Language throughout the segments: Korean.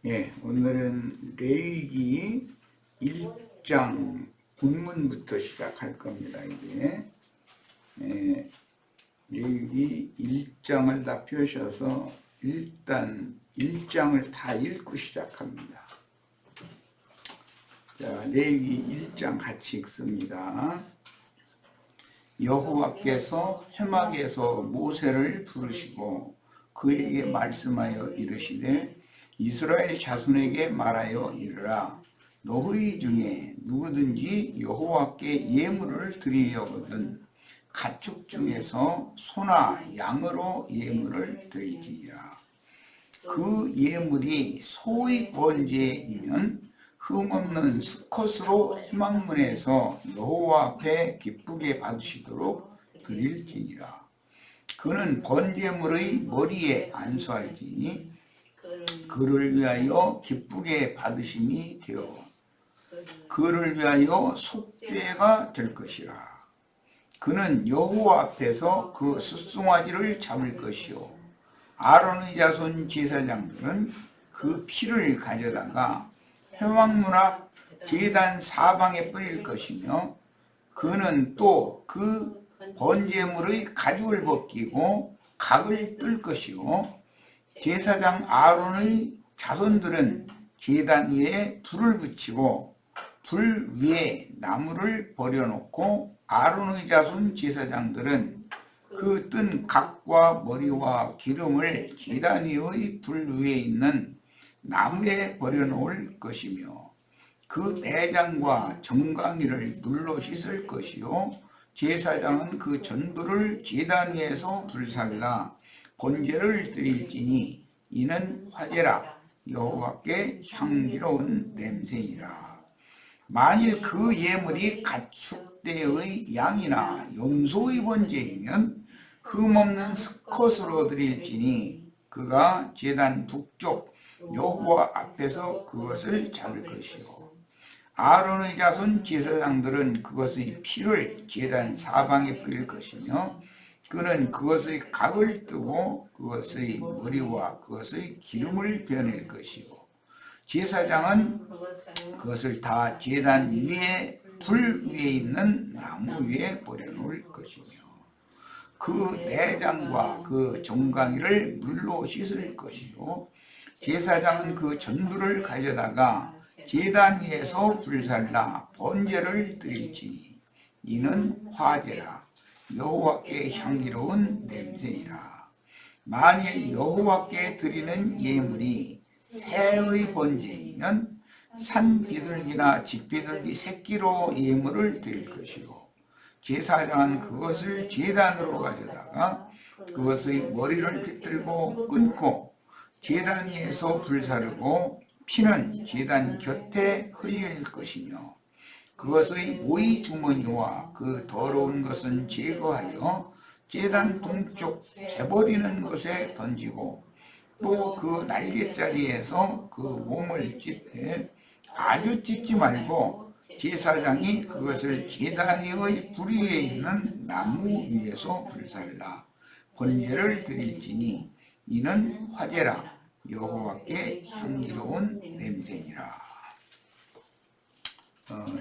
예, 오늘은 레위기 1장 본문부터 시작할 겁니다. 이제 레위기 1장을 다 펴셔서 일단 1장을 다 읽고 시작합니다. 자, 레위기 1장 같이 읽습니다. 여호와께서 회막에서 모세를 부르시고 그에게 말씀하여 이르시되 이스라엘 자손에게 말하여 이르라. 너희 중에 누구든지 여호와께 예물을 드리려거든 가축 중에서 소나 양으로 예물을 드리지니라. 그 예물이 소의 번제이면 흠없는 수컷으로 회막문에서 여호와 앞에 기쁘게 받으시도록 드릴지니라. 그는 번제물의 머리에 안수할지니 그를 위하여 기쁘게 받으심이 되어 그를 위하여 속죄가 될 것이라. 그는 여호와 앞에서 그 숫송아지를 잡을 것이요 아론의 자손 제사장들은 그 피를 가져다가 회막문 앞 제단 사방에 뿌릴 것이며 그는 또 그 번제물의 가죽을 벗기고 각을 뜰 것이요 제사장 아론의 자손들은 제단 위에 불을 붙이고 불 위에 나무를 버려놓고 아론의 자손 제사장들은 그 뜬 각과 머리와 기름을 제단 위의 불 위에 있는 나무에 버려놓을 것이며 그 내장과 정강이를 물로 씻을 것이요 제사장은 그 전부를 제단 위에서 불살라 번제를 드릴지니 이는 화제라 여호와께 향기로운 냄새니라. 만일 그 예물이 가축대의 양이나 염소의 번제이면 흠없는 수컷으로 드릴지니 그가 제단 북쪽 여호와 앞에서 그것을 잡을 것이요 아론의 자손 제사장들은 그것의 피를 제단 사방에 뿌릴 것이며 그는 그것의 각을 뜨고 그것의 머리와 그것의 기름을 베낼 것이요 제사장은 그것을 다 제단 위에 불 위에 있는 나무 위에 버려놓을 것이며 그 내장과 그 정강이를 물로 씻을 것이요 제사장은 그 전부를 가져다가 제단 위에서 불살라 번제를 드릴지니 이는 화제라 여호와께 향기로운 냄새니라. 만일 여호와께 드리는 예물이 새의 번제이면 산 비둘기나 집 비둘기 새끼로 예물을 드릴 것이요 제사장은 그것을 제단으로 가져다가 그것의 머리를 빗들고 끊고 제단 위에서 불사르고 피는 제단 곁에 흘릴 것이며 그것의 모이 주머니와 그 더러운 것은 제거하여 제단 동쪽 재버리는 곳에 던지고 또 그 날개자리에서 그 몸을 찢되 아주 찢지 말고 제사장이 그것을 제단 위의 불 위에 있는 나무 위에서 불살라 번제를 드릴지니 이는 화제라 여호와께 향기로운 냄새니라.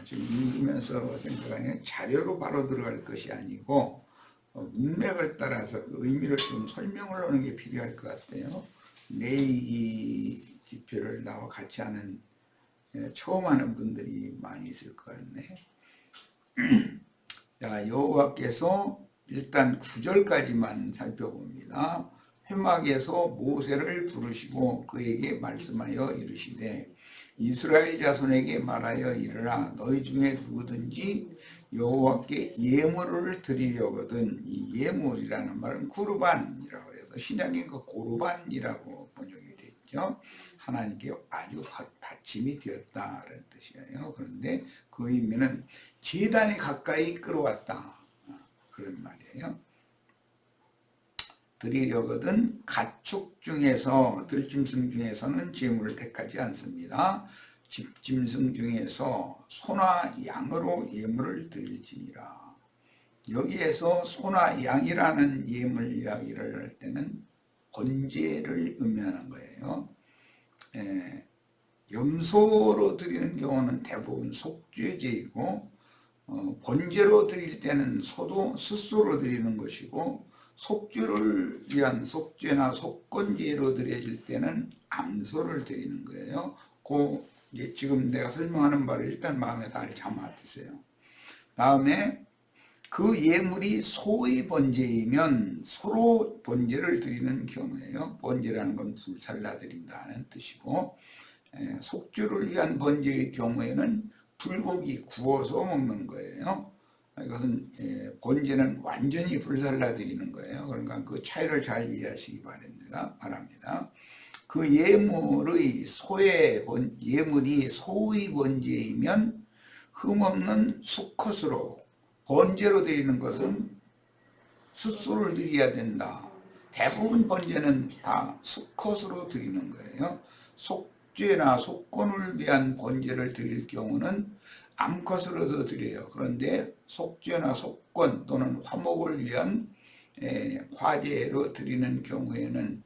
지금 읽으면서 생각하는 자료로 바로 들어갈 것이 아니고 문맥을 따라서 그 의미를 좀 설명을 하는 게 필요할 것 같아요. 레위기 지표를 나와 같이 하는 처음 하는 분들이 많이 있을 것 같네. 자, 여호와께서 일단 9절까지만 살펴봅니다. 회막에서 모세를 부르시고 그에게 말씀하여 이르시되 이스라엘 자손에게 말하여 이르라. 너희 중에 누구든지 여호와께 예물을 드리려거든. 이 예물이라는 말은 쿠르반이라고 해서 신약에 그 고르반이라고 번역이 됐죠. 하나님께 아주 바침이 되었다라는 뜻이에요. 그런데 그 의미는 제단에 가까이 끌어왔다 그런 말이에요. 드리려거든 가축 중에서 들짐승 중에서는 제물을 택하지 않습니다. 집짐승 중에서 소나 양으로 예물을 드릴지니라. 여기에서 소나 양이라는 예물 이야기를 할 때는 번제를 의미하는 거예요. 염소로 드리는 경우는 대부분 속죄제이고 번제로 드릴 때는 소도 숫소로 드리는 것이고 속죄를 위한 속죄나 속건제로 드려질 때는 암소를 드리는 거예요. 이제 지금 내가 설명하는 바를 일단 마음에 잘 담아두세요. 다음에 그 예물이 소의 번제이면 소로 번제를 드리는 경우예요. 번제라는 건 불살라 드린다는 뜻이고, 속죄를 위한 번제의 경우에는 불고기 구워서 먹는 거예요. 이것은 번제는 완전히 불살라 드리는 거예요. 그러니까 그 차이를 잘 이해하시기 바랍니다. 그 예물이 소의 번제이면 흠없는 수컷으로, 번제로 드리는 것은 숫소를 드려야 된다. 대부분 번제는 다 수컷으로 드리는 거예요. 속죄나 속건을 위한 번제를 드릴 경우는 암컷으로도 드려요. 그런데 속죄나 속건 또는 화목을 위한 화제로 드리는 경우에는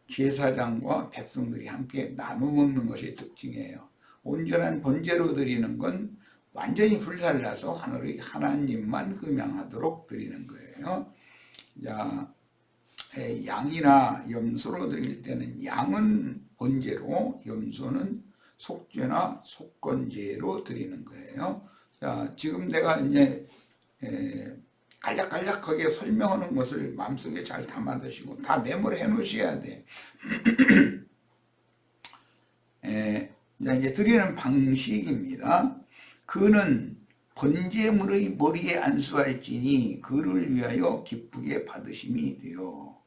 제사장과 백성들이 함께 나눠 먹는 것이 특징이에요. 온전한 번제로 드리는 건 완전히 불살라서 하나님만 금양하도록 드리는 거예요. 자, 양이나 염소로 드릴 때는 양은 번제로, 염소는 속죄나 속건제로 드리는 거예요. 자, 지금 내가 이제 간략간략하게 설명하는 것을 마음속에 잘 담아두시고 다 메모를 해 놓으셔야 돼. 이제 드리는 방식입니다. 그는 번제물의 머리에 안수할지니 그를 위하여 기쁘게 받으심이 되어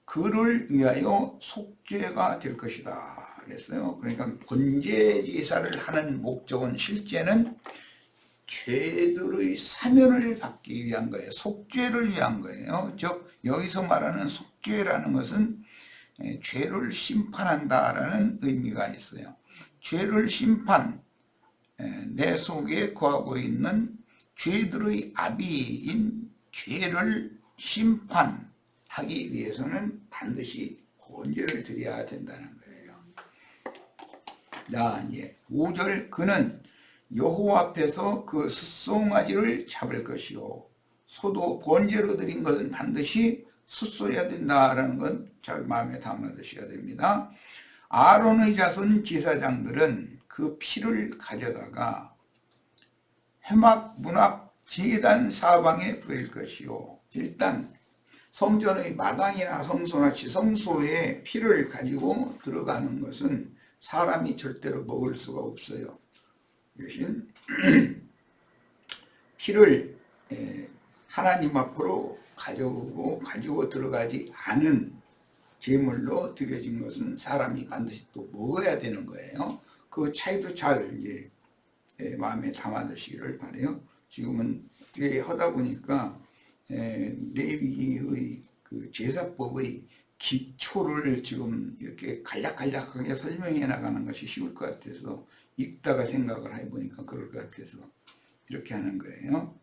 그를 위하여 속죄가 될 것이다 그랬어요. 그러니까 번제 제사를 하는 목적은 실제는 죄들의 사면을 받기 위한 거예요. 속죄를 위한 거예요. 즉 여기서 말하는 속죄라는 것은 죄를 심판한다라는 의미가 있어요. 죄를 심판, 내 속에 거하고 있는 죄들의 아비인 죄를 심판하기 위해서는 반드시 번제를 드려야 된다는 거예요. 자, 이제 5절 그는 여호와 앞에서 그 숫송아지를 잡을 것이요 소도 번제로 드린 것은 반드시 숫소해야 된다라는 건 잘 마음에 담아두셔야 됩니다. 아론의 자손 제사장들은 그 피를 가져다가 회막 문 앞 제단 사방에 뿌릴 것이요. 일단 성전의 마당이나 성소나 지성소에 피를 가지고 들어가는 것은 사람이 절대로 먹을 수가 없어요. 대신 피를 하나님 앞으로 가지고 들어가지 않은 제물로 드려진 것은 사람이 반드시 또 먹어야 되는 거예요. 그 차이도 잘 이제 마음에 담아두시기를 바래요. 지금은 뒤에 하다 보니까 레위기의 그 제사법의 기초를 지금 이렇게 간략간략하게 설명해 나가는 것이 쉬울 것 같아서 읽다가 생각을 해보니까 그럴 것 같아서 이렇게 하는 거예요.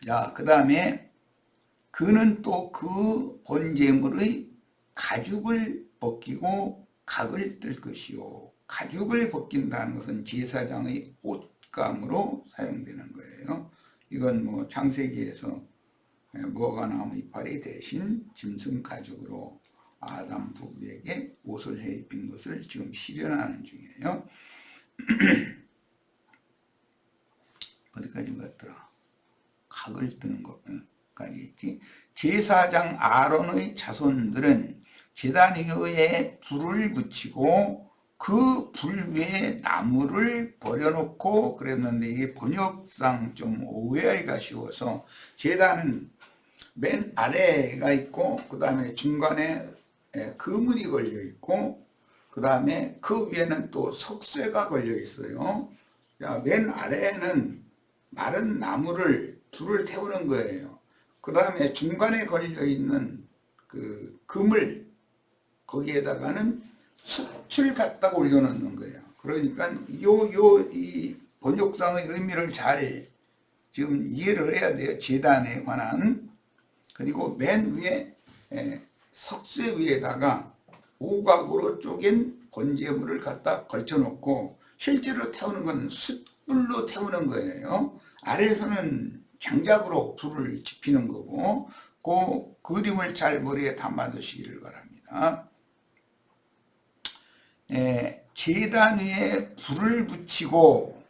자, 그 다음에 그는 또 그 번제물의 가죽을 벗기고 각을 뜰 것이요. 가죽을 벗긴다는 것은 제사장의 옷감으로 사용되는 거예요. 이건 뭐 창세기에서 무화과 나무 이파리 대신 짐승 가죽으로 아담 부부에게 옷을 해 입힌 것을 지금 실현하는 중이에요. 어디까지 갔더라? 각을 뜨는 것까지 있지. 제사장 아론의 자손들은 제단 위에 불을 붙이고 그 불 위에 나무를 버려놓고 그랬는데 이게 번역상 좀 오해하기가 쉬워서 제단은 맨 아래가 있고 그 다음에 중간에 그물이 걸려 있고 그 다음에 그 위에는 또 석쇠가 걸려 있어요. 맨 아래에는 마른 나무를 불을 태우는 거예요. 그 다음에 중간에 걸려 있는 그 그물 거기에다가는 숯을 갖다 올려놓는 거예요. 그러니까 이 번역상의 의미를 잘 지금 이해를 해야 돼요. 제단에 관한. 그리고 맨 위에 석쇠 위에다가 오각으로 쪼갠 번제물을 갖다 걸쳐놓고 실제로 태우는 건 숯불로 태우는 거예요. 아래에서는 장작으로 불을 지피는 거고 그 그림을 잘 머리에 담아 두시기를 바랍니다. 제단 위에 불을 붙이고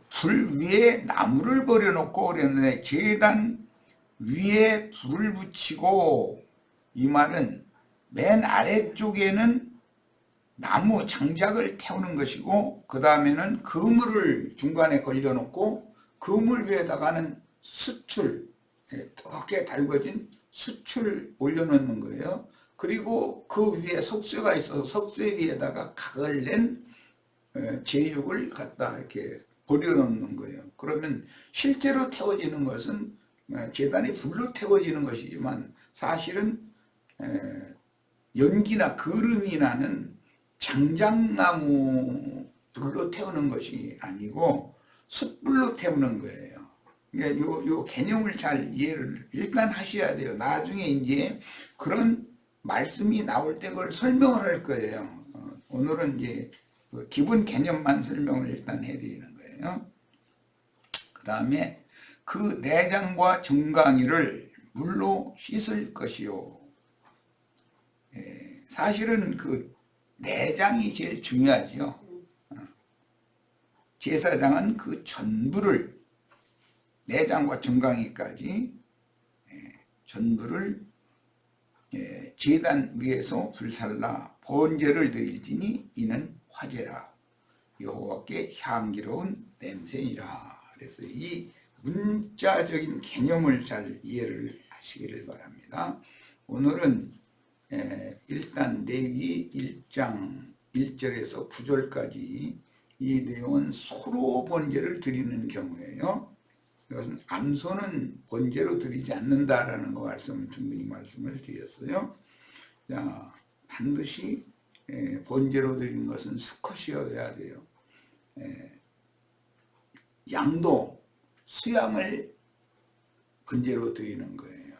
불 위에 나무를 버려놓고 그랬는데 제단 위에 불을 붙이고 이 말은 맨 아래쪽에는 나무 장작을 태우는 것이고 그 다음에는 그물을 중간에 걸려놓고 그물 위에다가는 수출 뜨겁게 달궈진 수출 올려놓는 거예요. 그리고 그 위에 석쇠가 있어서 석쇠 위에다가 각을 낸 제육을 갖다 이렇게 버려놓는 거예요. 그러면 실제로 태워지는 것은 제단이 불로 태워지는 것이지만 사실은 연기나 거름이 나는 장작나무 불로 태우는 것이 아니고 숯불로 태우는 거예요. 그러니까 요 개념을 잘 이해를 일단 하셔야 돼요. 나중에 이제 그런 말씀이 나올 때 그걸 설명을 할 거예요. 오늘은 이제 그 기본 개념만 설명을 일단 해드리는 거예요. 그 다음에 그 내장과 정강이를 물로 씻을 것이요. 사실은 그 내장이 제일 중요하지요. 제사장은 그 전부를 내장과 정강이까지 전부를 제단 위에서 불살라 번제를 드릴지니 이는 화제라 여호와께 향기로운 냄새니라. 그래서 이 문자적인 개념을 잘 이해를 하시기를 바랍니다. 오늘은 일단 레위기 1장 1절에서 9절까지 이 내용은 소로 번제를 드리는 경우에요. 이것은 암소는 번제로 드리지 않는다라는 거 충분히 말씀을 드렸어요. 자, 반드시 번제로 드리는 것은 수컷이어야 돼요. 양도 수양을 번제로 드리는 거예요.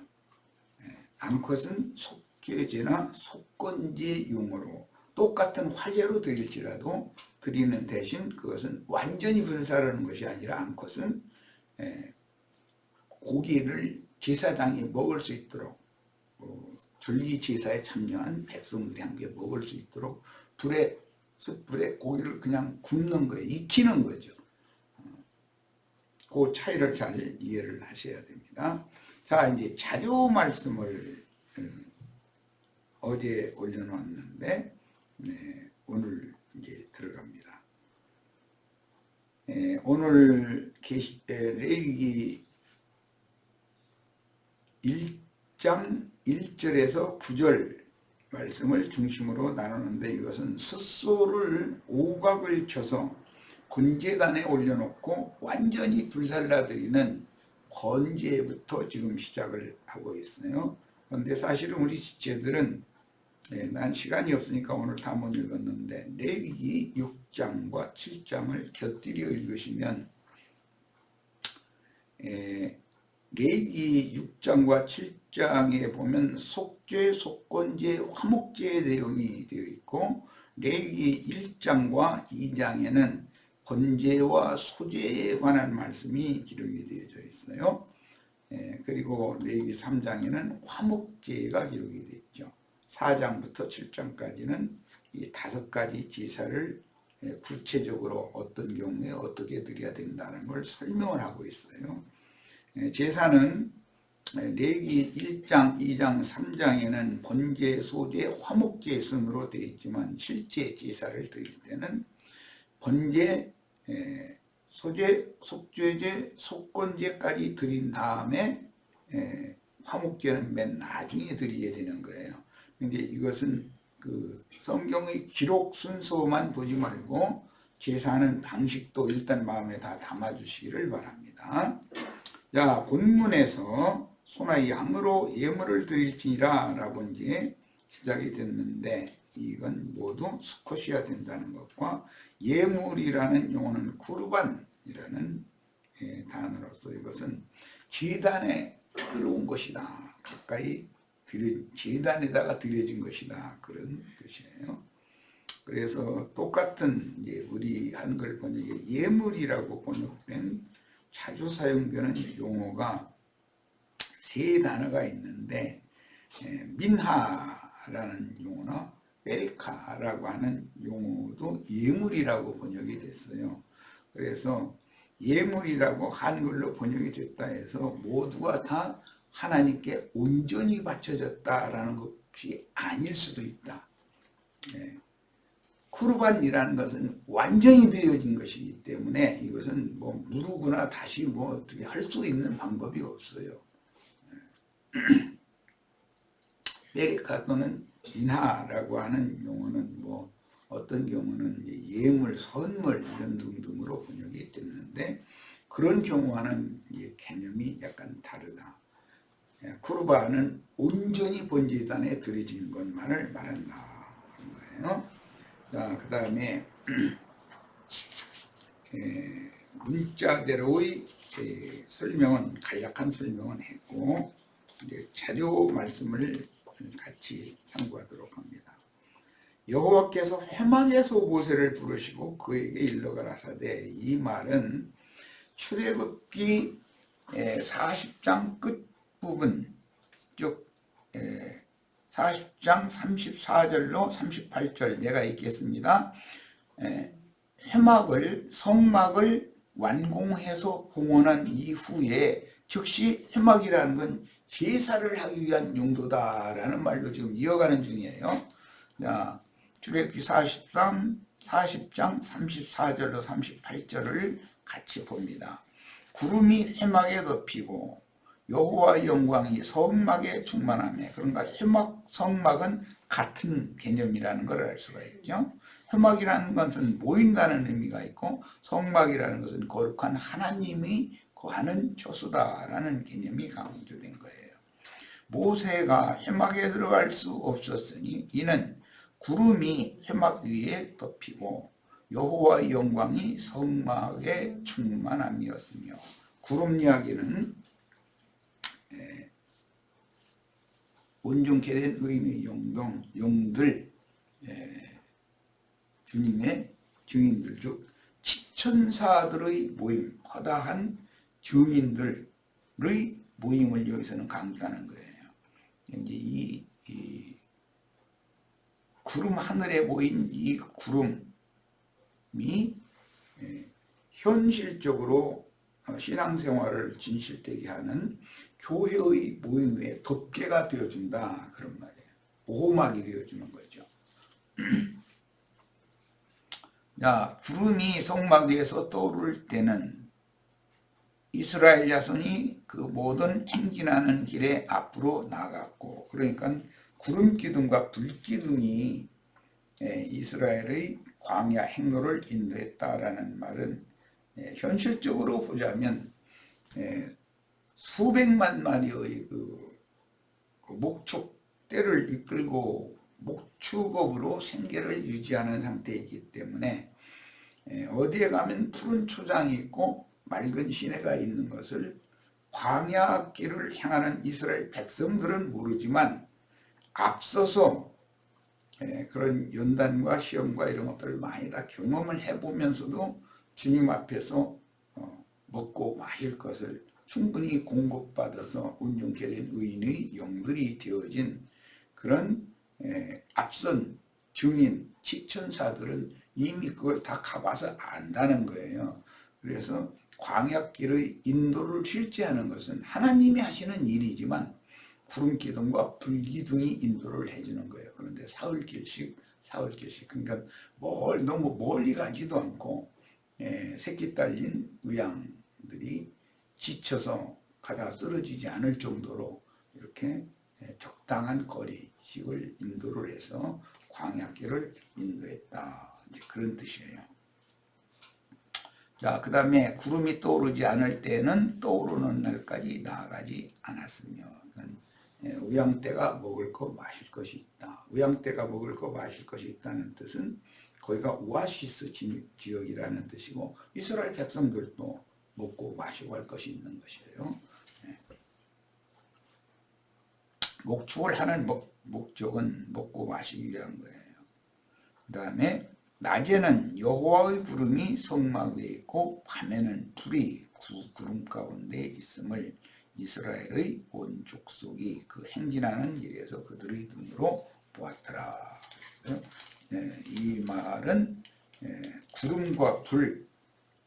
암컷은 속죄제나 속건제용으로 똑같은 화제로 드릴지라도 드리는 대신 그것은 완전히 불사르는 것이 아니라 암컷은 고기를 제사장이 먹을 수 있도록 절기 제사에 참여한 백성들이 함께 먹을 수 있도록 숯불에 고기를 그냥 굽는 거예요. 익히는 거죠. 그 차이를 잘 이해를 하셔야 됩니다. 자, 이제 자료 말씀을 어제 올려놓았는데 오늘 이제 들어갑니다. 오늘 레위기 1장 1절에서 9절 말씀을 중심으로 나누는데 이것은 숫소를 오각을 쳐서 번제단에 올려놓고 완전히 불살라드리는 번제부터 지금 시작을 하고 있어요. 그런데 사실은 우리 지체들은 난 시간이 없으니까 오늘 다 못 읽었는데 레위기 6장과 7장을 곁들여 읽으시면 레위기 6장과 7장에 보면 속죄, 속건제, 화목제의 내용이 되어 있고 레위기 1장과 2장에는 번제와 소제에 관한 말씀이 기록이 되어져 있어요. 그리고 레위기 3장에는 화목제가 기록이 되어 있죠. 4장부터 7장까지는 이 5가지 제사를 구체적으로 어떤 경우에 어떻게 드려야 된다는 걸 설명을 하고 있어요. 제사는 레위기 1장, 2장, 3장에는 번제, 소제, 화목제 순으로 되어 있지만 실제 제사를 드릴 때는 번제, 소제, 속죄제, 속건제까지 드린 다음에 화목제는 맨 나중에 드리게 되는 거예요. 근데 이것은 그 성경의 기록 순서만 보지 말고 제사하는 방식도 일단 마음에 다 담아주시기를 바랍니다. 자, 본문에서 소나 양으로 예물을 드릴지니라 라고 이제 시작이 됐는데 이건 모두 수컷이어야 된다는 것과 예물이라는 용어는 쿠르반이라는 단어로서 이것은 제단에 끌어온 것이다. 가까이 제단에다가 드려진 것이다, 그런 뜻이에요. 그래서 똑같은 이제 우리 한글 번역에 예물이라고 번역된 자주 사용되는 용어가 세 단어가 있는데, 민하라는 용어나 베리카라고 하는 용어도 예물이라고 번역이 됐어요. 그래서 예물이라고 한글로 번역이 됐다 해서 모두가 다 하나님께 온전히 바쳐졌다라는 것이 아닐 수도 있다. 쿠르반이라는 것은 완전히 되어진 것이기 때문에 이것은 뭐 무르거나 다시 뭐 어떻게 할 수 있는 방법이 없어요. 베리카 또는 인하라고 하는 용어는 뭐 어떤 경우는 예물, 선물 이런 등등으로 번역이 됐는데, 그런 경우와는 개념이 약간 다르다. 쿠르반은 온전히 번제단에 드려지는 것만을 말한다 하는 거예요. 자, 그 다음에 문자대로의 설명은, 간략한 설명은 했고, 이제 자료 말씀을 같이 참고하도록 합니다. 여호와께서 회막에서 모세를 부르시고 그에게 일러 가라사대, 이 말은 출애굽기 40장 끝부분, 즉 40장 34절로 38절 내가 읽겠습니다. 회막을, 성막을 완공해서 봉헌한 이후에 즉시 회막이라는 건 제사를 하기 위한 용도다라는 말로 지금 이어가는 중이에요. 자, 출애굽기 40장 34절로 38절을 같이 봅니다. 구름이 회막에 덮이고 여호와의 영광이 성막에 충만하며, 그러니까 회막, 성막은 같은 개념이라는 걸 알 수가 있죠. 회막이라는 것은 모인다는 의미가 있고, 성막이라는 것은 거룩한 하나님이 거하는 처소다라는 개념이 강조된 거예요. 모세가 회막에 들어갈 수 없었으니 이는 구름이 회막 위에 덮이고 여호와의 영광이 성막에 충만함이었으며, 구름 이야기는 온전케 된 의인의 용들, 주님의 증인들, 즉 지천사들의 모임, 허다한 증인들의 모임을 여기서는 강조하는 거예요. 이제 이 구름 하늘에 모인 이 구름이 현실적으로 신앙생활을 진실되게 하는 교회의 모임의 덮개가 되어준다, 그런 말이에요. 보호막이 되어주는 거죠. 자, 구름이 성막 위에서 떠오를 때는 이스라엘 자손이 그 모든 행진하는 길에 앞으로 나갔고, 그러니까 구름 기둥과 불 기둥이 이스라엘의 광야 행로를 인도했다라는 말은, 현실적으로 보자면 수백만 마리의 그 목축 떼를 이끌고 목축업으로 생계를 유지하는 상태이기 때문에 어디에 가면 푸른 초장이 있고 맑은 시내가 있는 것을 광야 길을 향하는 이스라엘 백성들은 모르지만, 앞서서 그런 연단과 시험과 이런 것들을 많이 다 경험을 해보면서도 주님 앞에서 먹고 마실 것을 충분히 공급받아서 온전케 된 의인의 영들이 되어진 그런 앞선 증인, 지천사들은 이미 그걸 다 가봐서 안다는 거예요. 그래서 광야길의 인도를 실제하는 것은 하나님이 하시는 일이지만 구름기둥과 불기둥이 인도를 해주는 거예요. 그런데 사흘길씩, 그러니까 너무 멀리 가지도 않고 새끼 딸린 의양들이 지쳐서 가다가 쓰러지지 않을 정도로 이렇게 적당한 거리씩을 인도를 해서 광야길을 인도했다, 이제 그런 뜻이에요. 자, 그 다음에 구름이 떠오르지 않을 때는 떠오르는 날까지 나아가지 않았으며, 우양떼가 먹을 거 마실 것이 있다. 우양떼가 먹을 거 마실 것이 있다는 뜻은 거기가 오아시스 지역이라는 뜻이고, 이스라엘 백성들도 먹고 마시고 할 것이 있는 것이에요. 목축을 하는 목적은 먹고 마시기 위한 거예요. 그 다음에 낮에는 여호와의 구름이 성막 위에 있고 밤에는 불이 구름 가운데 있음을 이스라엘의 온 족속이 그 행진하는 길에서 그들의 눈으로 보았더라. 그래서 이 말은 구름과 불,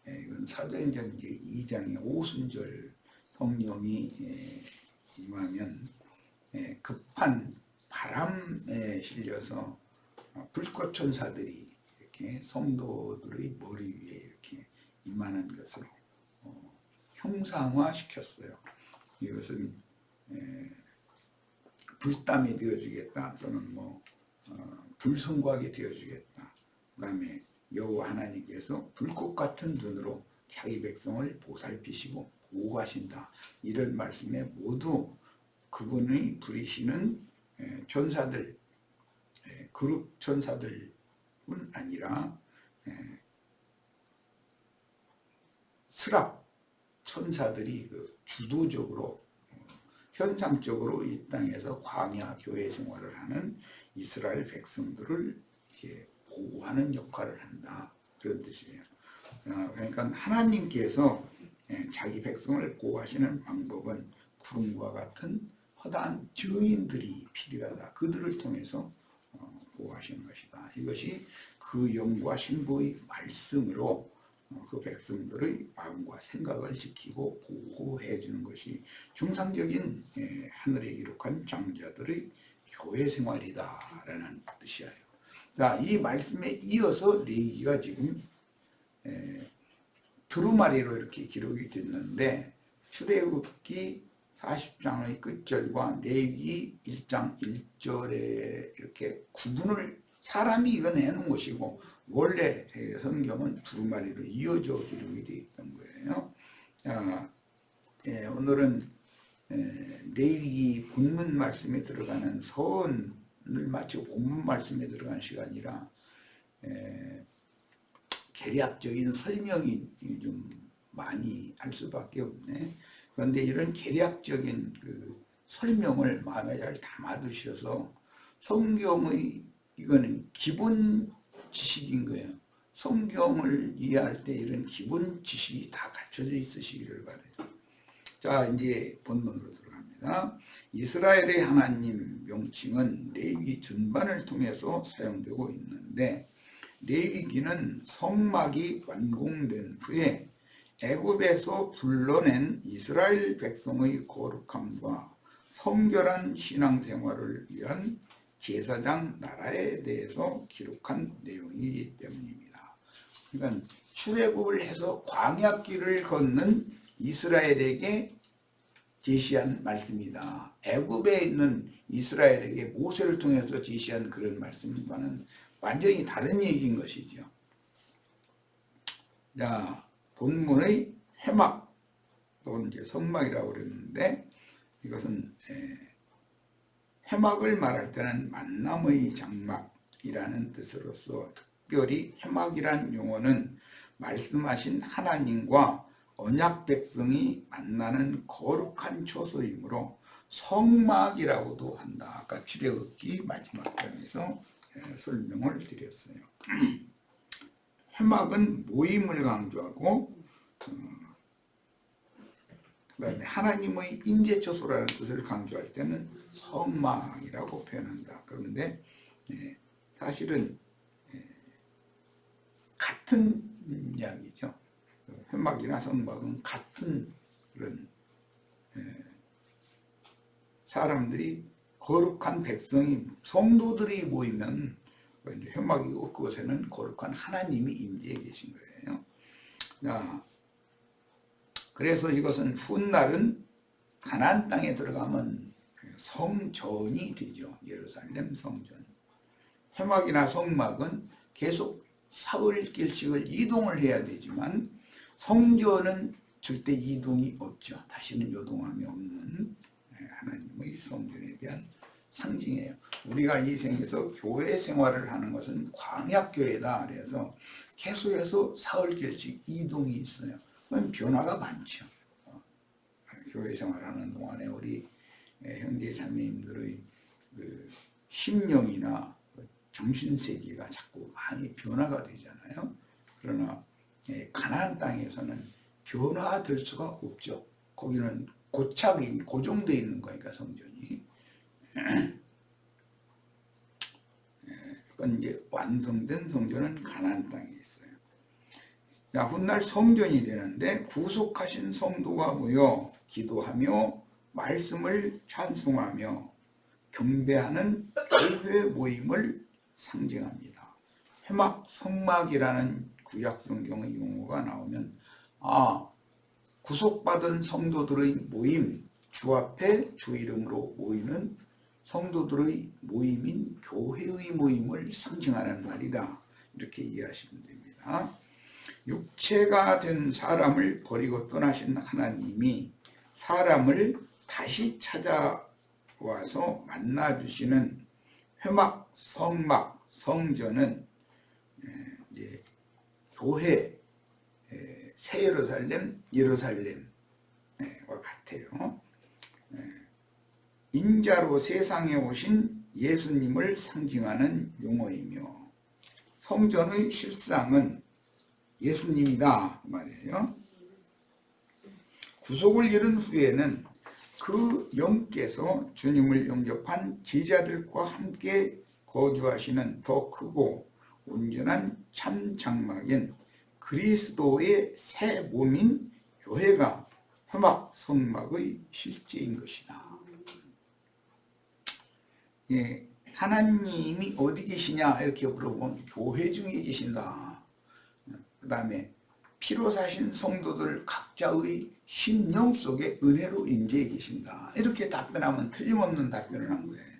이건 사도행전 2장의 오순절 성령이 임하면 급한 바람에 실려서 불꽃 천사들이 이렇게 성도들의 머리 위에 이렇게 임하는 것으로 형상화 시켰어요. 이것은 불담이 되어주겠다 또는 불성곽이 되어주겠다. 그 다음에 여호와 하나님께서 불꽃 같은 눈으로 자기 백성을 보살피시고 보호하신다. 이런 말씀에 모두 그분의 부리시는 천사들, 그룹 천사들뿐 아니라 스랍 천사들이 주도적으로 현상적으로 이 땅에서 광야 교회 생활을 하는 이스라엘 백성들을 이렇게 보호하는 역할을 한다. 그런 뜻이에요. 그러니까 하나님께서 자기 백성을 보호하시는 방법은 구름과 같은 허다한 증인들이 필요하다. 그들을 통해서 보호하시는 것이다. 이것이 그 영과 신부의 말씀으로 그 백성들의 마음과 생각을 지키고 보호해 주는 것이 정상적인 하늘에 기록한 장자들의 교회 생활이다라는 뜻이에요. 자, 이 말씀에 이어서 레위기가 지금 두루마리로 이렇게 기록이 됐는데 출애굽기 40장의 끝절과 레위기 1장 1절에 이렇게 구분을 사람이 이거 내놓은 것이고 원래 성경은 두루마리로 이어져 기록이 되어 있던 거예요. 오늘은 레위기 본문 말씀에 들어가는 서론을 마치고 본문 말씀에 들어간 시간이라 계략적인 설명이 좀 많이 할 수밖에 없네. 그런데 이런 계략적인 그 설명을 마음에 잘 담아두셔서 성경의 이거는 기본 지식인 거예요. 성경을 이해할 때 이런 기본 지식이 다 갖춰져 있으시기를 바라요. 자, 이제 본문으로 들어갑니다. 이스라엘의 하나님 명칭은 레위기 전반을 통해서 사용되고 있는데 레위기는 성막이 완공된 후에 애굽에서 불러낸 이스라엘 백성의 거룩함과 성결한 신앙생활을 위한 제사장 나라에 대해서 기록한 내용이기 때문입니다. 그러니까 출애굽을 해서 광야길을 걷는 이스라엘에게 제시한 말씀이다. 애굽에 있는 이스라엘에게 모세를 통해서 제시한 그런 말씀과는 완전히 다른 얘기인 것이죠. 자, 본문의 회막 또는 이제 성막이라고 그랬는데 이것은 회막을 말할 때는 만남의 장막이라는 뜻으로서 특별히 회막이란 용어는 말씀하신 하나님과 언약 백성이 만나는 거룩한 처소이므로 성막이라고도 한다. 아까 출애굽기 마지막 장에서 설명을 드렸어요. 회막은 모임을 강조하고 그다음에 하나님의 임재처소라는 뜻을 강조할 때는 성막이라고 표현한다. 그런데 사실은 같은 이야기죠. 회막이나 성막은 같은 그런 사람들이 거룩한 백성이 성도들이 모이면 회막이고 그곳에는 거룩한 하나님이 임재해 계신 거예요. 자, 그래서 이것은 훗날은 가나안 땅에 들어가면 성전이 되죠. 예루살렘 성전. 회막이나 성막은 계속 사흘길씩을 이동을 해야 되지만 성전은 절대 이동이 없죠. 다시는 요동함이 없는 하나님의 성전에 대한 상징이에요. 우리가 이 생에서 교회 생활을 하는 것은 광야교회다. 그래서 계속해서 사흘길씩 이동이 있어요. 그건 변화가 많죠. 교회 생활하는 동안에 우리 형제 자매님들의 그 심령이나 정신세계가 자꾸 많이 변화가 되잖아요. 그러나 가나안 땅에서는 변화될 수가 없죠. 거기는 고정되어 있는 거니까 성전이. 그건 이제 완성된 성전은 가나안 땅에 있어요. 자, 훗날 성전이 되는데 구속하신 성도가 모여 기도하며 말씀을 찬송하며 경배하는 교회 모임을 상징합니다. 회막 성막이라는 구약 성경의 용어가 나오면 구속받은 성도들의 모임, 주 앞에 주 이름으로 모이는 성도들의 모임인 교회의 모임을 상징하는 말이다. 이렇게 이해하시면 됩니다. 육체가 된 사람을 버리고 떠나신 하나님이 사람을 다시 찾아와서 만나주시는 회막, 성막, 성전은 이제 교회, 새 예루살렘, 예루살렘과 같아요. 인자로 세상에 오신 예수님을 상징하는 용어이며 성전의 실상은 예수님이다 말이에요. 구속을 이룬 후에는 그 영께서 주님을 영접한 제자들과 함께 거주하시는 더 크고 온전한 참 장막인 그리스도의 새 몸인 교회가 회막 성막의 실제인 것이다. 하나님이 어디 계시냐 이렇게 물어보면 교회 중에 계신다. 그 다음에 피로 사신 성도들 각자의 심령 속에 은혜로 임재해 계신다. 이렇게 답변하면 틀림없는 답변을 한 거예요.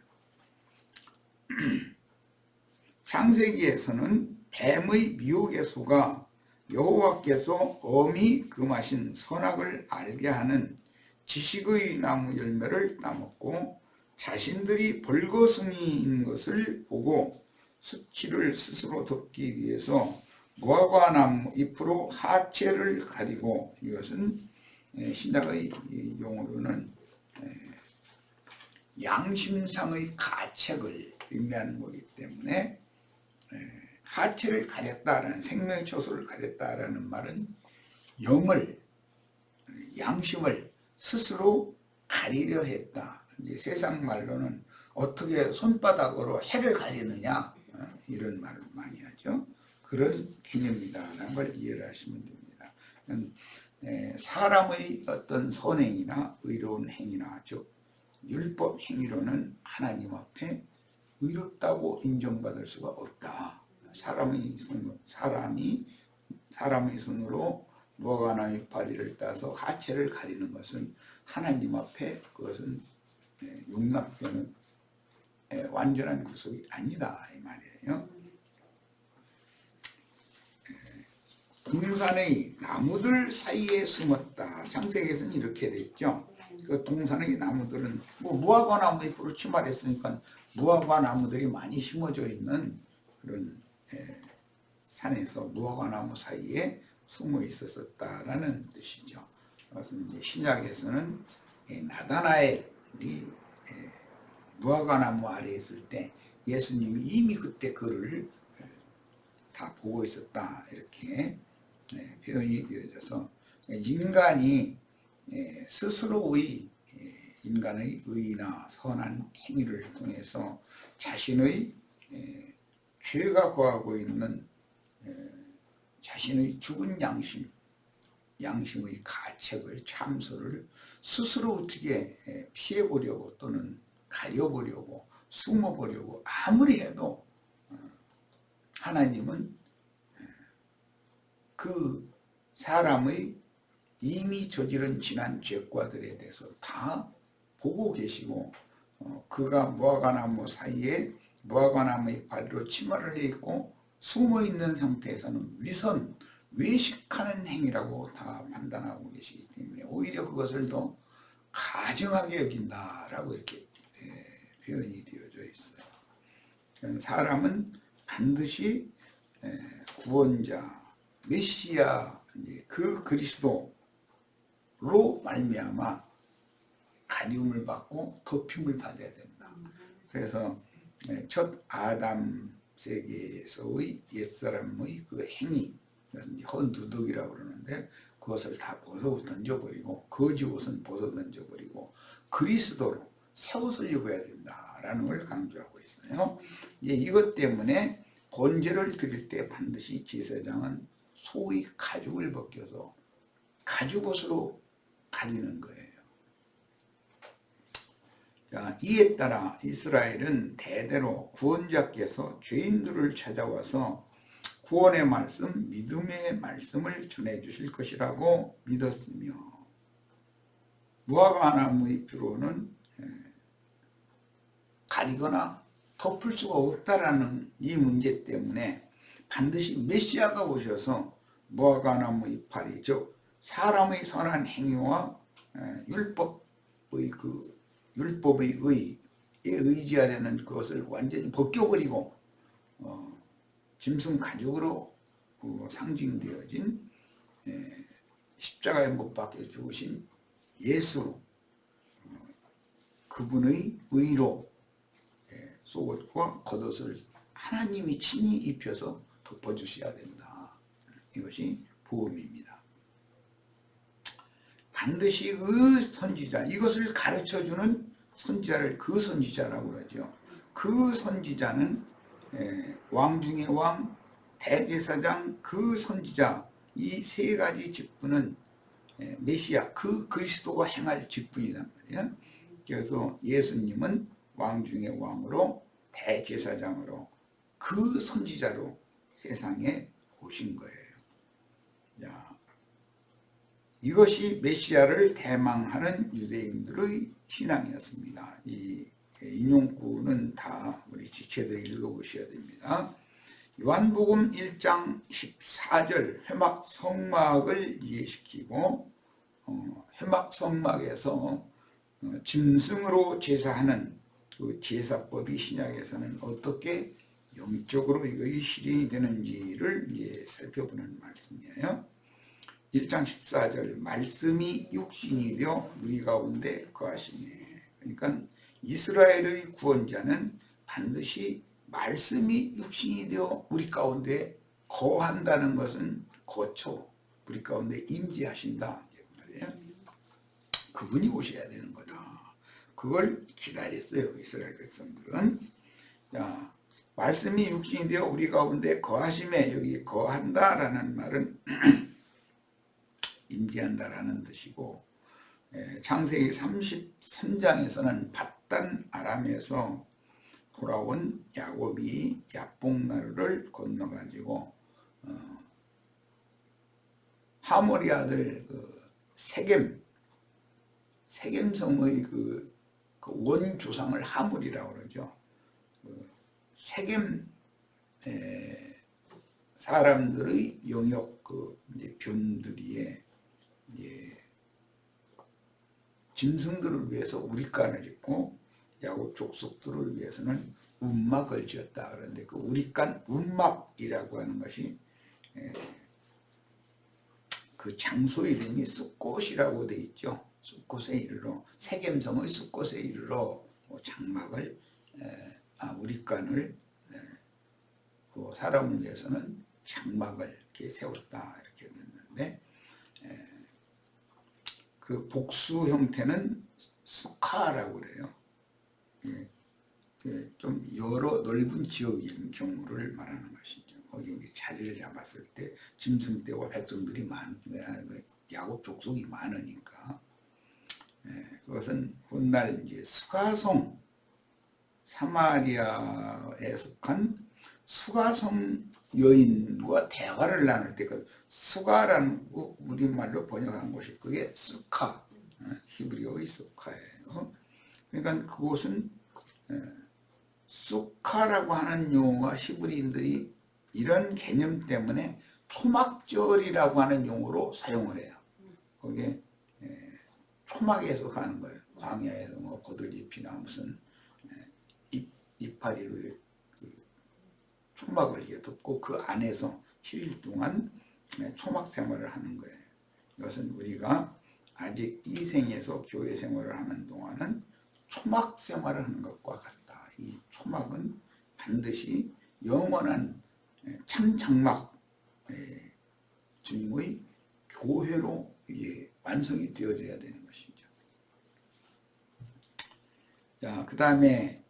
창세기에서는 뱀의 미혹에 속아 여호와께서 엄히 금하신 선악을 알게 하는 지식의 나무 열매를 따먹고 자신들이 벌거숭이인 것을 보고 수치를 스스로 덮기 위해서 무화과나무 잎으로 하체를 가리고, 이것은 신약의 용어로는 양심상의 가책을 의미하는 거기 때문에 하체를 가렸다라는, 생명의 처소를 가렸다라는 말은 영을, 양심을 스스로 가리려 했다. 이제 세상 말로는 어떻게 손바닥으로 해를 가리느냐, 이런 말을 많이 하죠. 그런 개념이다라는 걸 이해를 하시면 됩니다. 사람의 어떤 선행이나 의로운 행위나 즉 율법 행위로는 하나님 앞에 의롭다고 인정받을 수가 없다. 사람의 손으로 무화과나무 이파리를 따서 하체를 가리는 것은 하나님 앞에 그것은 용납되는 완전한 구속이 아니다 이 말이에요. 동산의 나무들 사이에 숨었다. 창세기에서는 이렇게 됐죠. 그 동산의 나무들은 무화과 나무 잎으로 침발했으니까 무화과 나무들이 많이 심어져 있는 그런 산에서 무화과 나무 사이에 숨어 있었다라는 뜻이죠. 그것은 이제 신약에서는 나다나엘이 무화과 나무 아래에 있을 때 예수님이 이미 그때 그를 다 보고 있었다 이렇게 표현이 되어져서 인간이 스스로의 인간의 의나 선한 행위를 통해서 자신의 죄가 거하고 있는 자신의 죽은 양심의 가책을, 참소를 스스로 어떻게 피해보려고 또는 가려보려고 숨어보려고 아무리 해도 하나님은 그 사람의 이미 저지른 지난 죄과들에 대해서 다 보고 계시고 그가 무화과나무 사이에 무화과나무의 발로 치마를 입고 숨어있는 상태에서는 외식하는 행위라고 다 판단하고 계시기 때문에 오히려 그것을 더 가증하게 여긴다라고 이렇게 표현이 되어져 있어요. 사람은 반드시 구원자, 메시아, 그 그리스도로 말미암아 가리움을 받고 덮임을 받아야 된다. 그래서 첫 아담 세계에서의 옛사람의 그 행위, 헌두덕이라고 그러는데 그것을 다 벗어 던져버리고 거지 옷은 벗어 던져버리고 그리스도로 새 옷을 입어야 된다라는 걸 강조하고 있어요. 이것 때문에 번제를 드릴 때 반드시 제사장은 소의 가죽을 벗겨서 가죽옷으로 가리는 거예요. 자, 이에 따라 이스라엘은 대대로 구원자께서 죄인들을 찾아와서 구원의 말씀, 믿음의 말씀을 전해주실 것이라고 믿었으며 무화과나무의 뷰로는 가리거나 덮을 수가 없다라는 이 문제 때문에 반드시 메시아가 오셔서 무화과나무 이파리, 즉 사람의 선한 행위와 율법의 의에 의지하려는 것을 완전히 벗겨버리고 짐승 가죽으로 상징되어진 십자가에 못 박혀 죽으신 예수, 그분의 의로 속옷과 겉옷을 하나님이 친히 입혀서 덮어주셔야 된다. 이것이 복음입니다. 반드시 그 선지자, 이것을 가르쳐주는 선지자를 그 선지자라고 그러죠. 그 선지자는 왕 중의 왕, 대제사장, 그 선지자, 이 세 가지 직분은 메시아, 그 그리스도가 행할 직분이란 말이에요. 그래서 예수님은 왕 중의 왕으로 대제사장으로 그 선지자로 세상에 오신 거예요. 자, 이것이 메시아를 대망하는 유대인들의 신앙이었습니다. 이 인용구는 다 우리 지체들이 읽어보셔야 됩니다. 요한복음 1장 14절 회막 성막을 이해시키고 회막 성막에서 짐승으로 제사하는 그 제사법이 신약에서는 어떻게 영적으로 이것이 실현이 되는지를 이제 살펴보는 말씀이에요. 1장 14절 말씀이 육신이 되어 우리 가운데 거하시네. 그러니까 이스라엘의 구원자는 반드시 말씀이 육신이 되어 우리 가운데 거한다는 것은 거쳐 우리 가운데 임재하신다 말이에요. 그분이 오셔야 되는 거다. 그걸 기다렸어요, 이스라엘 백성들은. 자, 말씀이 육신이 되어 우리 가운데 거하심에, 여기 거한다라는 말은 임재한다라는 뜻이고, 창세기 33장에서는 밧단 아람에서 돌아온 야곱이 야복나루를 건너가지고 하모리 아들 세겜성의 그 원조상을 하몰이라고 그러죠. 세겜 사람들의 영역 이제 변두리에 이제 짐승들을 위해서 우리간을 짓고 야곱 족속들을 위해서는 운막을 지었다. 그런데 그 우리간 운막이라고 하는 것이 그 장소 이름이 숫꽃이라고 돼 있죠. 숫꽃에 이르러 세겜성의 숫꽃에 이르러 장막을 우리간을 그 사람을 위해서는 장막을 이렇게 세웠다 이렇게 됐는데 그 복수 형태는 수카라고 그래요. 좀 여러 넓은 지역인 경우를 말하는 것이죠. 거기 자리를 잡았을 때 짐승떼와 백성들이 야곱 족속이 많으니까 그것은 훗날 이제 수가성 사마리아에 속한 수가성 여인과 대화를 나눌 때 그 수가라는 우리말로 번역한 것이 그게 수카 히브리어의 수카예요. 그러니까 그곳은 수카라고 하는 용어가 히브리인들이 이런 개념 때문에 초막절이라고 하는 용어로 사용을 해요. 거기에 초막에서 가는 거예요. 광야에서 뭐 고들잎이나 무슨 이파리로 초막을 이렇게 덮고 그 안에서 7일 동안 초막 생활을 하는 거예요. 이것은 우리가 아직 이 생에서 교회 생활을 하는 동안은 초막 생활을 하는 것과 같다. 이 초막은 반드시 영원한 참 장막 주님의 교회로 이게 완성이 되어져야 되는 것이죠. 자, 그 다음에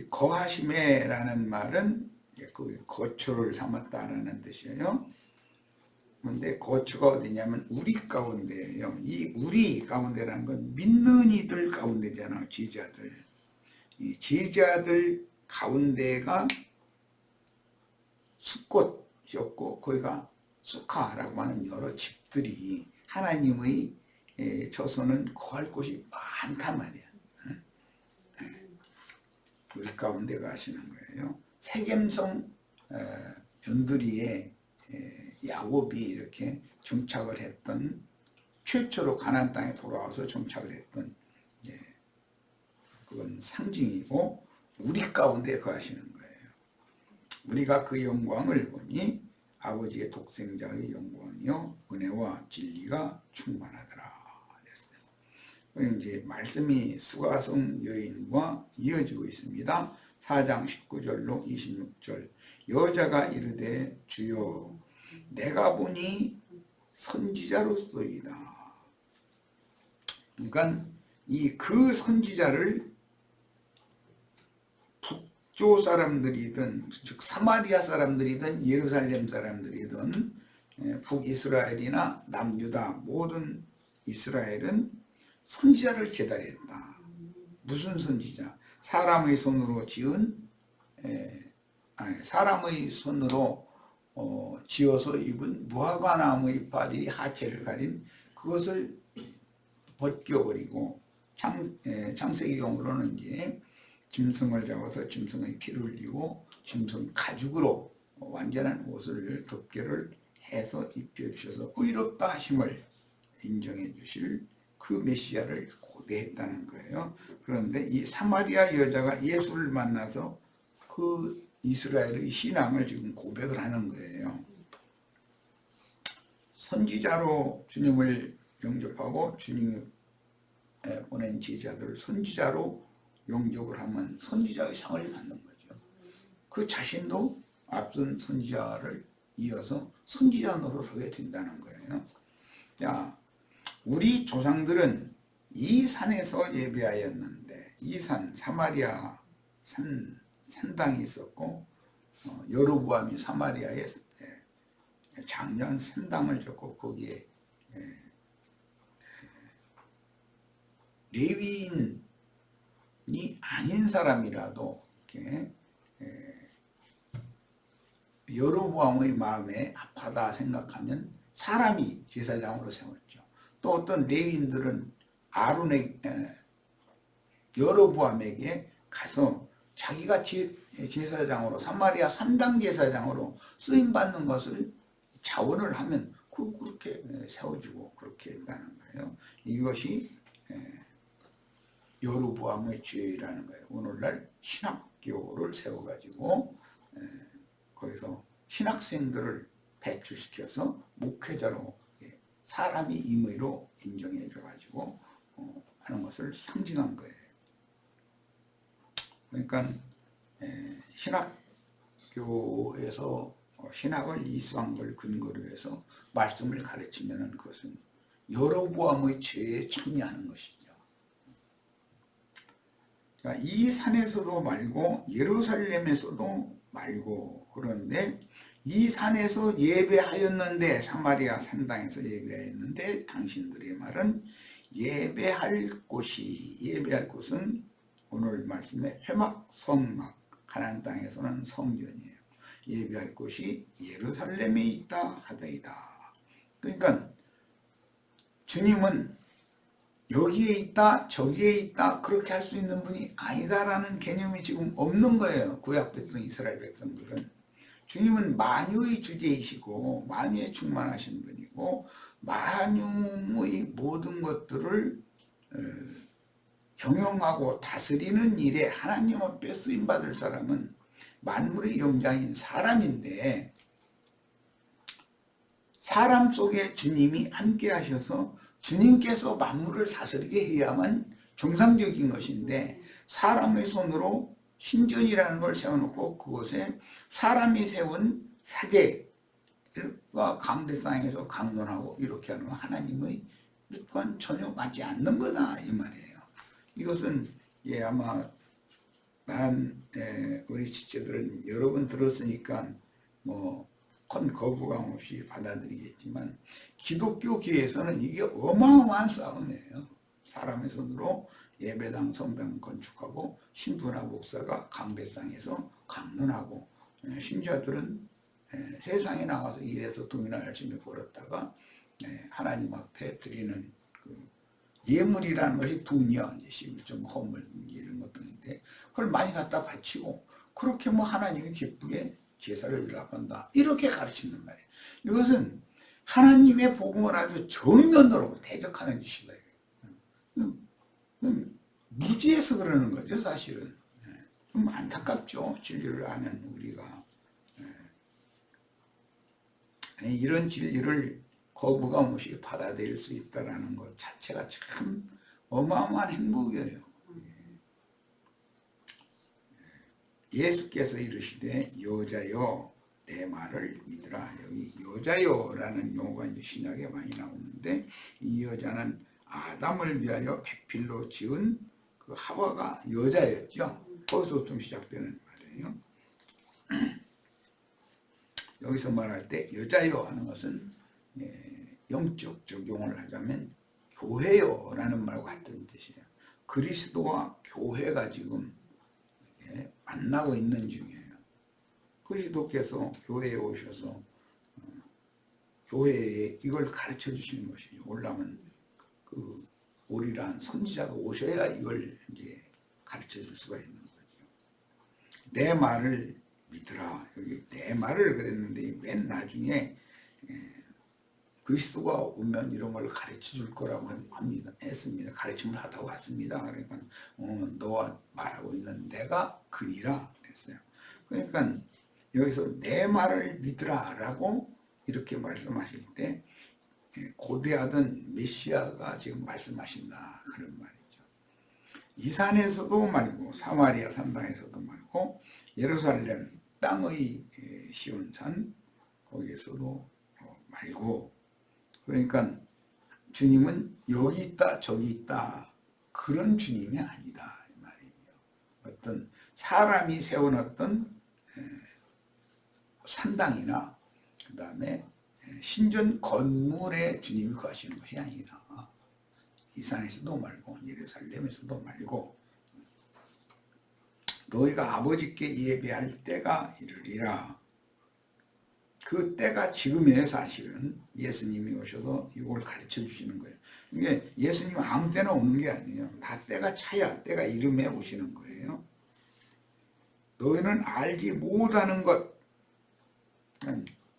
거하심에라는 말은 그 거처를 삼았다라는 뜻이에요. 그런데 거처가 어디냐면 우리 가운데예요. 이 우리 가운데라는 건 믿는 이들 가운데잖아요. 제자들. 이 제자들 가운데가 숫곳이었고 거기가 수카라고 하는 여러 집들이 하나님의 처소는 거할 곳이 많단 말이야. 우리 가운데 가시는 거예요. 세겜성 변두리에 야곱이 이렇게 정착을 했던, 최초로 가나안 땅에 돌아와서 정착을 했던 그건 상징이고 우리 가운데 거하시는 거예요. 우리가 그 영광을 보니 아버지의 독생자의 영광이요 은혜와 진리가 충만하더라 그랬어요. 이제 말씀이 수가성 여인과 이어지고 있습니다. 4장 19절로 26절. 여자가 이르되 주여 내가 보니 선지자로소이다. 그러니까 그 선지자를 북조 사람들이든 즉 사마리아 사람들이든 예루살렘 사람들이든 북이스라엘이나 남유다 모든 이스라엘은 선지자를 기다렸다. 무슨 선지자? 사람의 손으로 지은 사람의 손으로 지어서 입은 무화과나무의 발이 하체를 가린 그것을 벗겨버리고 창세기용으로는 이제 짐승을 잡아서 짐승의 피를 흘리고 짐승 가죽으로 완전한 옷을 덮개를 해서 입혀주셔서 의롭다 하심을 인정해 주실 그 메시아를 고대했다는 거예요. 그런데 이 사마리아 여자가 예수를 만나서 그 이스라엘의 신앙을 지금 고백을 하는 거예요. 선지자로 주님을 영접하고 주님이 보낸 제자들을 선지자로 영접을 하면 선지자의 상을 받는 거죠. 그 자신도 앞선 선지자를 이어서 선지자 노릇하게 된다는 거예요. 자, 우리 조상들은 이 산에서 예배하였는데 이 산 사마리아 산당이 있었고 여로보암이 사마리아에 장려한 산당을 줬고 거기에 레위인이 아닌 사람이라도 이렇게 여로보암의 마음에 아파다 생각하면 사람이 제사장으로 세웠죠. 또 어떤 레위인들은 아론의 여로보암에게 가서 자기가 제사장으로 사마리아 산당 제사장으로 쓰임받는 것을 자원을 하면 그렇게 세워주고 그렇게 했다는 거예요. 이것이 여로보암의 죄라는 거예요. 오늘날 신학교를 세워가지고 거기서 신학생들을 배출시켜서 목회자로 사람이 임의로 인정해 줘가지고 하는 것을 상징한 거예요. 그러니까 신학교에서 신학을 이수한 걸 근거로 해서 말씀을 가르치면 그것은 여로보암의 죄에 참여하는 것이죠. 자, 이 산에서도 말고 예루살렘에서도 말고 그런데 이 산에서 예배하였는데 사마리아 산당에서 예배하였는데 당신들의 말은 예배할 곳은 오늘 말씀에 회막, 성막, 가나안 땅에서는 성전이에요. 예배할 곳이 예루살렘에 있다 하더이다. 그러니까 주님은 여기에 있다 저기에 있다 그렇게 할 수 있는 분이 아니다라는 개념이 지금 없는 거예요. 구약 백성 이스라엘 백성들은. 주님은 만유의 주제이시고 만유에 충만하신 분이고 만유의 모든 것들을 경영하고 다스리는 일에 하나님 앞에 쓰임받을 사람은 만물의 영장인 사람인데 사람 속에 주님이 함께 하셔서 주님께서 만물을 다스리게 해야만 정상적인 것인데 사람의 손으로 신전이라는 걸 세워놓고 그곳에 사람이 세운 사제가 강대상에서 강론하고 이렇게 하는 건 하나님의 뜻과는 전혀 맞지 않는 거다 이 말이에요. 이것은 아마 우리 지체들은 여러 번 들었으니까 큰 거부감 없이 받아들이겠지만 기독교계에서는 이게 어마어마한 싸움이에요. 사람의 손으로 예배당, 성당 건축하고 신부나 목사가 강대상에서 강론하고 신자들은 세상에 나가서 일해서 돈이나 열심히 벌었다가 하나님 앞에 드리는 그 예물이라는 것이 돈이야. 이제 11점 허물 이런 것들인데 그걸 많이 갖다 바치고 그렇게 하나님이 기쁘게 제사를 위락한다. 이렇게 가르치는 말이에요. 이것은 하나님의 복음을 아주 정면으로 대적하는 짓이다. 무지해서 그러는 거죠, 사실은. 좀 안타깝죠, 진리를 아는 우리가. 이런 진리를 거부감 없이 받아들일 수 있다는 것 자체가 참 어마어마한 행복이에요. 예수께서 이르시되 여자여 내 말을 믿으라. 여기 여자여라는 용어가 이제 신약에 많이 나오는데 이 여자는 아담을 위하여 배필로 지은 그 하와가 여자였죠. 거기서부터 시작되는 말이에요. 여기서 말할 때 여자여 하는 것은 영적 적용을 하자면 교회여라는 말과 같은 뜻이에요. 그리스도와 교회가 지금 만나고 있는 중이에요. 그리스도께서 교회에 오셔서 교회에 이걸 가르쳐 주시는 것이죠. 올라면 그 오리란 선지자가 오셔야 이걸 이제 가르쳐 줄 수가 있는 거죠. 내 말을 믿으라. 여기 내 말을 그랬는데 맨 나중에 그리스도가 오면 이런 걸 가르쳐 줄 거라고 했습니다. 가르침을 하다 왔습니다. 그러니까 너와 말하고 있는 내가 그니라 그랬어요. 그러니까 여기서 내 말을 믿으라 라고 이렇게 말씀하실 때 고대하던 메시아가 지금 말씀하신다 그런 말이죠. 이 산에서도 말고 사마리아 산당에서도 말고 예루살렘 땅의 시온산 거기에서도 말고 그러니까 주님은 여기 있다 저기 있다 그런 주님이 아니다 이 말이에요. 어떤 사람이 세워놨던 산당이나 그 다음에 신전 건물에 주님이 거하시는 것이 아니다. 이 산에서도 말고 예루살렘에서도 말고 너희가 아버지께 예배할 때가 이르리라. 그 때가 지금이에요. 사실은 예수님이 오셔서 이걸 가르쳐 주시는 거예요. 이게 예수님 아무 때나 오는 게 아니에요. 다 때가 차야 때가 이름에 오시는 거예요. 너희는 알지 못하는 것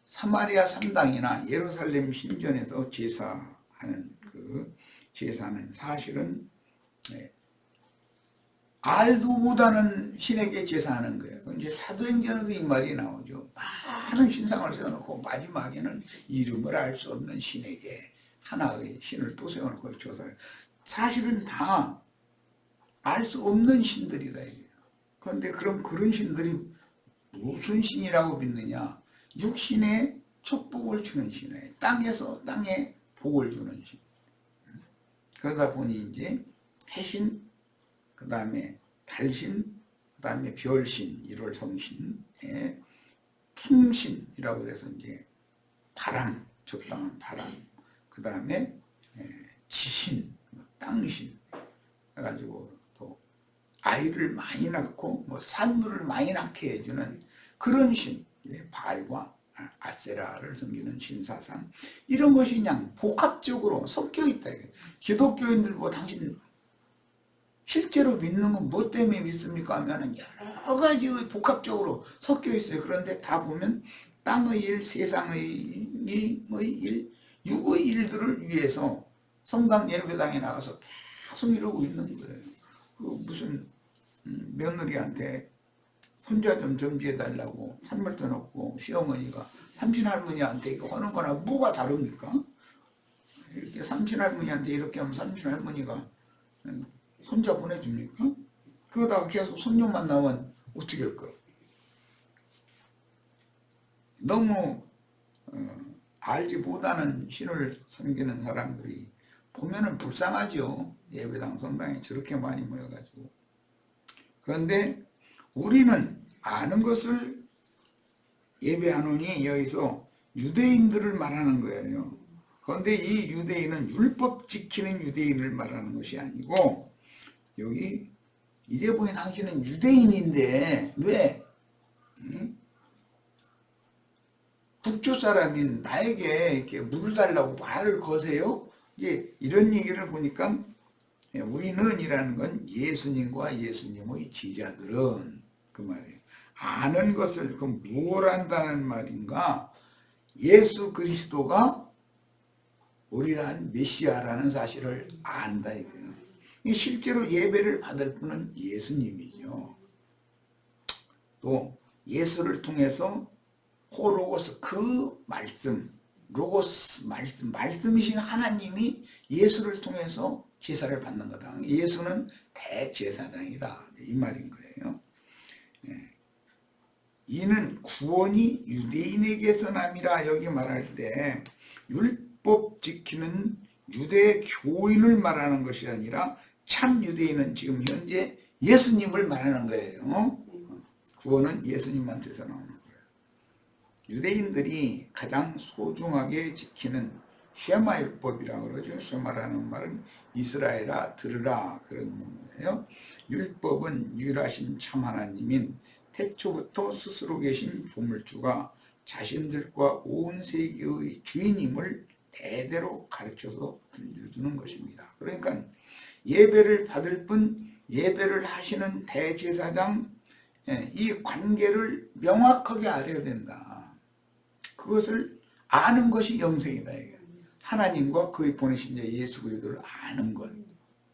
사마리아 산당이나 예루살렘 신전에서 제사하는 그 제사는 사실은 알도 못하는 신에게 제사하는 거예요. 이제 사도행전에도 이 말이 나오죠. 많은 신상을 세워놓고 마지막에는 이름을 알 수 없는 신에게 하나의 신을 또 세워놓고 조사를. 사실은 다 알 수 없는 신들이다 이게요. 그런데 그럼 그런 신들이 무슨 신이라고 믿느냐? 육신의 축복을 주는 신이에요. 땅에서 땅에 복을 주는 신. 그러다 보니 이제 해신, 그 다음에 달신, 그 다음에 별신, 1월 성신, 풍신이라고 해서 이제 바람, 적당한 바람, 그 다음에 지신, 땅신, 해가지고 또 아이를 많이 낳고 산물을 많이 낳게 해주는 그런 신, 바알과 아세라를 섬기는 신사상, 이런 것이 그냥 복합적으로 섞여 있다. 기독교인들 당신 실제로 믿는 건 뭐 때문에 믿습니까? 하면 여러 가지 복합적으로 섞여 있어요. 그런데 다 보면 땅의 일, 세상의 일, 육의 일들을 위해서 성당 예배당에 나가서 계속 이러고 있는 거예요. 그 무슨 며느리한테 손자 좀 점지해달라고 찬물 떠놓고 시어머니가 삼신할머니한테 이거 하는 거나 뭐가 다릅니까? 이렇게 삼신할머니한테 이렇게 하면 삼신할머니가 손자 보내줍니까? 그러다가 계속 손녀만 나오면 어떻게 할까? 너무 알지 못하는 신을 섬기는 사람들이 보면은 불쌍하죠. 예배당 성당에 저렇게 많이 모여가지고. 그런데 우리는 아는 것을 예배하노니 여기서 유대인들을 말하는 거예요. 그런데 이 유대인은 율법 지키는 유대인을 말하는 것이 아니고, 여기 이제 보니 당신은 유대인인데 왜 북쪽 사람인 나에게 이렇게 물을 달라고 말을 거세요? 이제 이런 얘기를 보니까 우리는 이라는 건 예수님과 예수님의 제자들은 그 말이에요. 아는 것을 그럼 뭘 안다는 말인가? 예수 그리스도가 우리란 메시아라는 사실을 안다 이거예요. 실제로 예배를 받을 분은 예수님이죠. 또 예수를 통해서 호로고스 그 말씀, 로고스 말씀이신 하나님이 예수를 통해서 제사를 받는 거다. 예수는 대제사장이다 이 말인 거예요. 이는 구원이 유대인에게서 남이라 여기 말할 때 율법 지키는 유대 교인을 말하는 것이 아니라 참 유대인은 지금 현재 예수님을 말하는 거예요. 구원은 예수님한테서 나오는 거예요. 유대인들이 가장 소중하게 지키는 쉐마 율법이라고 그러죠. 쉐마라는 말은 이스라엘아 들으라 그런 의미예요. 율법은 유일하신 참 하나님인 태초부터 스스로 계신 조물주가 자신들과 온 세계의 주인임을 대대로 가르쳐서 들려주는 것입니다. 그러니까 예배를 받을 분, 예배를 하시는 대제사장, 이 관계를 명확하게 알아야 된다. 그것을 아는 것이 영생이다. 이게. 하나님과 그의 보내신 자 예수 그리스도를 아는 것.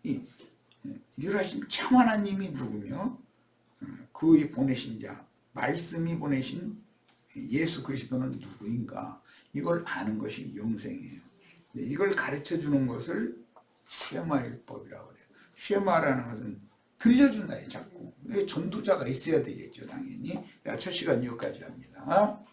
이 유일하신 참 하나님이 누구며 그의 보내신 자, 말씀이 보내신 예수 그리스도는 누구인가. 이걸 아는 것이 영생이에요. 이걸 가르쳐주는 것을 쉐마율법이라고 그래요. 쉐마라는 것은 들려준다. 자꾸. 전도자가 있어야 되겠죠. 당연히. 첫 시간 여기까지 합니다.